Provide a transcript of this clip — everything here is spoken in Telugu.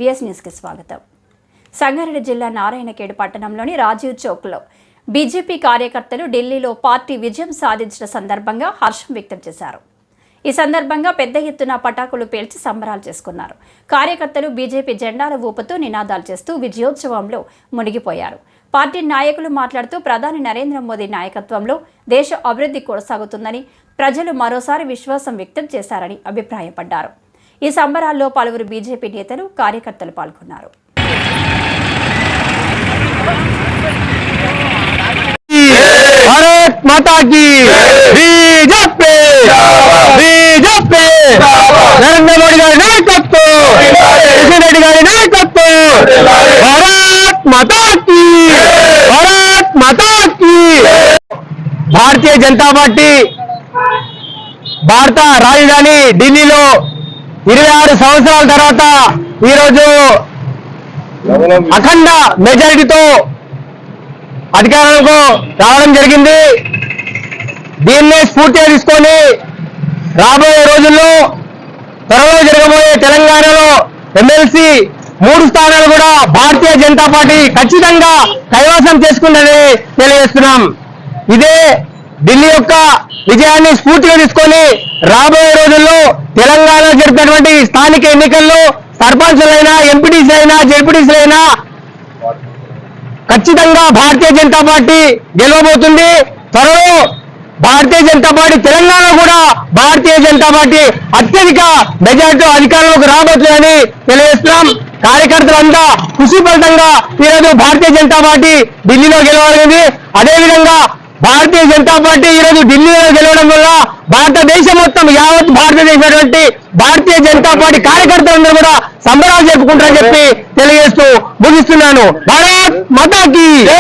విఎస్ న్యూస్ కి స్వాగతం. సంగారెడ్డి జిల్లా నారాయణఖేడ్ పట్టణంలోని రాజీవ్ చౌక్లో బీజేపీ కార్యకర్తలు ఢిల్లీలో పార్టీ విజయం సాధించిన సందర్భంగా హర్షం వ్యక్తం చేశారు. ఈ సందర్భంగా పెద్ద ఎత్తున పటాకులు పేల్చి సంబరాలు చేసుకున్నారు. కార్యకర్తలు బీజేపీ జెండాలు ఊపుతూ నినాదాలు చేస్తూ విజయోత్సవంలో మునిగిపోయారు. పార్టీ నాయకులు మాట్లాడుతూ ప్రధాని నరేంద్ర మోదీ నాయకత్వంలో దేశ అభివృద్ధి కొనసాగుతుందని, ప్రజలు మరోసారి విశ్వాసం వ్యక్తం చేశారని అభిప్రాయపడ్డారు. ఈ సంబరాల్లో పలువురు బీజేపీ నేతలు, కార్యకర్తలు పాల్గొన్నారు. भारत माता की बीजेपी बीजेपी नरेंद्र मोदी गारी नायकत्व किशन रेड्डी गारी नायकत्व भारत माता की भारत माता की भारतीय जनता पार्टी భారత రాజధాని ఢిల్లీలో 26 సంవత్సరాల తర్వాత ఈ రోజు అఖండ మెజారిటీతో అధికారంలో రావడం జరిగింది. దీన్నే స్ఫూర్తిగా తీసుకొని రాబోయే రోజుల్లో త్వరలో జరగబోయే తెలంగాణలో ఎమ్మెల్సీ 3 స్థానాలు కూడా భారతీయ జనతా పార్టీ ఖచ్చితంగా కైవసం చేసుకుందని తెలియజేస్తున్నాం. ఇదే ఢిల్లీ యొక్క విజయాన్ని స్ఫూర్తిగా తీసుకొని రాబోయే రోజుల్లో తెలంగాణలో జరిపినటువంటి స్థానిక ఎన్నికల్లో సర్పంచులైనా, ఎంపీటీసీలైనా, జెడ్పీటీసీలైనా ఖచ్చితంగా భారతీయ జనతా పార్టీ గెలవబోతుంది. త్వరలో భారతీయ జనతా పార్టీ తెలంగాణలో కూడా భారతీయ జనతా పార్టీ అత్యధిక మెజార్టీతో అధికారంలోకి రాబోతుందని తెలియజేస్తున్నాం. కార్యకర్తలంతా ఖుషిఫలితంగా ఈరోజు భారతీయ జనతా పార్టీ ఢిల్లీలో గెలవగలిగింది. అదేవిధంగా భారతీయ జనతా పార్టీ ఈరోజు ఢిల్లీలో గెలవడం వల్ల భారతదేశం మొత్తం యావత్ భారతదేశం భారతీయ జనతా పార్టీ కార్యకర్తలందరూ కూడా సంబరాలు జరుపుకుంటారని చెప్పి తెలియజేస్తూ ముగిస్తున్నాను. భారత్ మాతాకి